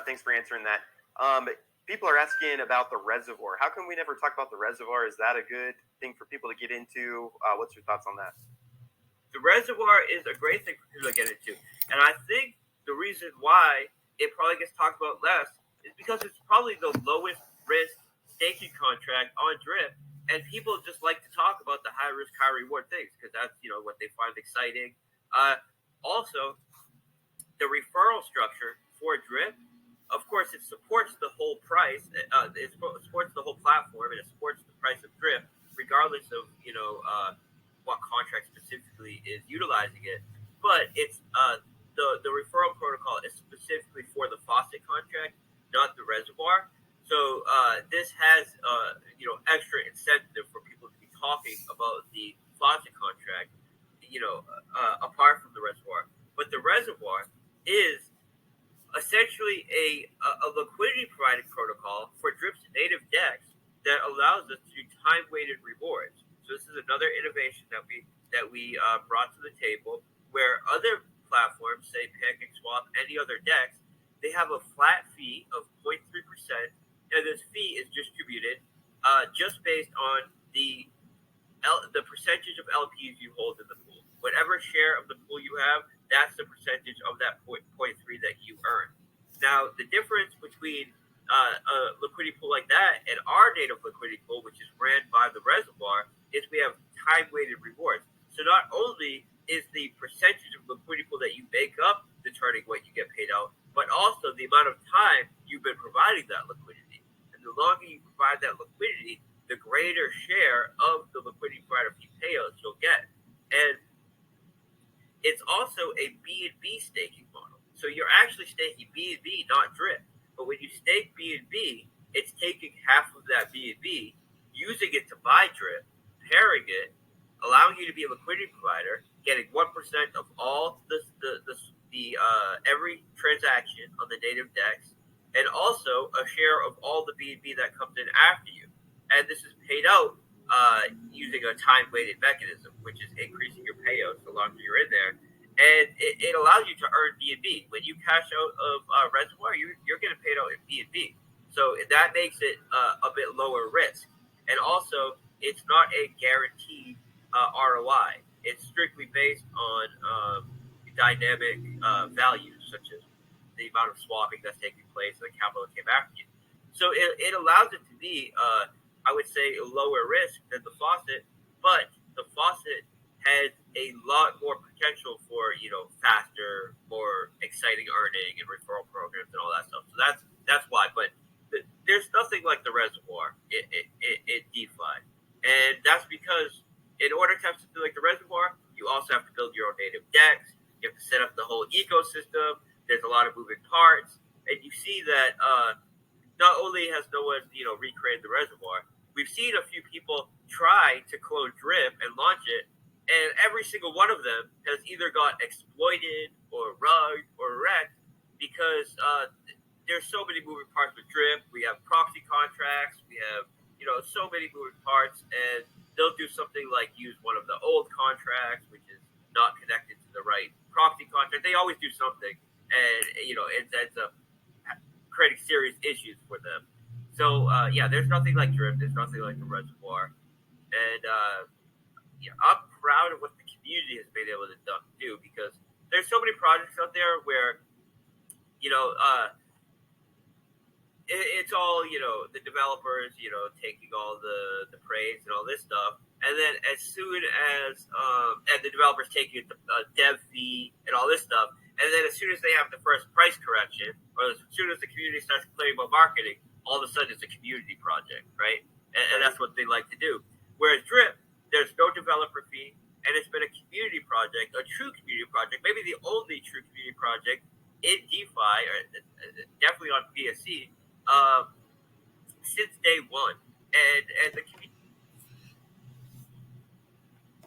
Thanks for answering that. People are asking about the reservoir. How come we never talk about the reservoir? Is that a good thing for people to get into? What's your thoughts on that? The reservoir is a great thing for people to get into, and I think the reason why it probably gets talked about less is because it's probably the lowest risk staking contract on Drip, and people just like to talk about the high risk, high reward things because that's what they find exciting. Also, the referral structure for Drip, of course, it supports the whole price. It supports the whole platform, and it supports the price of Drip, regardless of what contract specifically is utilizing it. But it's the referral protocol is specifically for the faucet contract, not the reservoir. So this has extra incentive for people to be talking about the faucet contract, apart from the reservoir. But the reservoir is essentially a liquidity providing protocol for Drip's native DEX that allows us to do time weighted rewards. So this is another innovation that we brought to the table, where other platforms, say PancakeSwap, any other DEX, they have a flat fee of 0.3%, and this fee is distributed just based on the percentage of LPs you hold in the pool. Whatever share of the pool you have, that's the percentage of that 0.3 that you earn. Now, the difference between a liquidity pool like that and our native liquidity pool, which is ran by the reservoir, is we have time-weighted rewards. So not only is the percentage of liquidity pool that you make up determining what you get paid out, but also the amount of time you've been providing that liquidity. And the longer you provide that liquidity, the greater share of the liquidity provider fee payouts you'll get. And it's also a B&B staking model. So you're actually staking B&B, not Drip. But when you stake B&B, it's taking half of that B&B, using it to buy Drip, pairing it, allowing you to be a liquidity provider, getting 1% of all the every transaction on the native DEX, and also a share of all the B&B that comes in after you. And this is paid out using a time-weighted mechanism, which is increasing your payouts the longer you're in there. And it allows you to earn B&B. When you cash out of Reservoir, you're getting paid out in B&B. So that makes it a bit lower risk. And also, it's not a guaranteed ROI. It's strictly based on dynamic values, such as the amount of swapping that's taking place and the capital that came after you. So it allows it to be, I would say, a lower risk than the faucet, but the faucet has a lot more potential for faster, more exciting earning and referral programs and all that stuff. So that's why. But there's nothing like the reservoir in DeFi, and that's because in order to have something like the reservoir, you also have to build your own native DEX. You have to set up the whole ecosystem. There's a lot of moving parts, and you see that not only has no one recreated the reservoir, we've seen a few people try to clone Drip and launch it. And every single one of them has either got exploited or rugged or wrecked because there's so many moving parts with Drip. We have proxy contracts. We have, so many moving parts. And they'll do something like use one of the old contracts, which is not connected to the right proxy contract. They always do something. And, it ends up creating serious issues for them. So, there's nothing like Drip. There's nothing like the reservoir. And, I'm proud of what the community has been able to do because there's so many projects out there where, it's all, the developers, taking all the praise and all this stuff. And then as soon as, and the developers taking the dev fee and all this stuff. And then as soon as they have the first price correction, or as soon as the community starts complaining about marketing, all of a sudden it's a community project, right? And that's what they like to do. Whereas Drip, there's no developer fee, and it's been a community project, a true community project, maybe the only true community project in DeFi, or definitely on BSC, since day one. And the community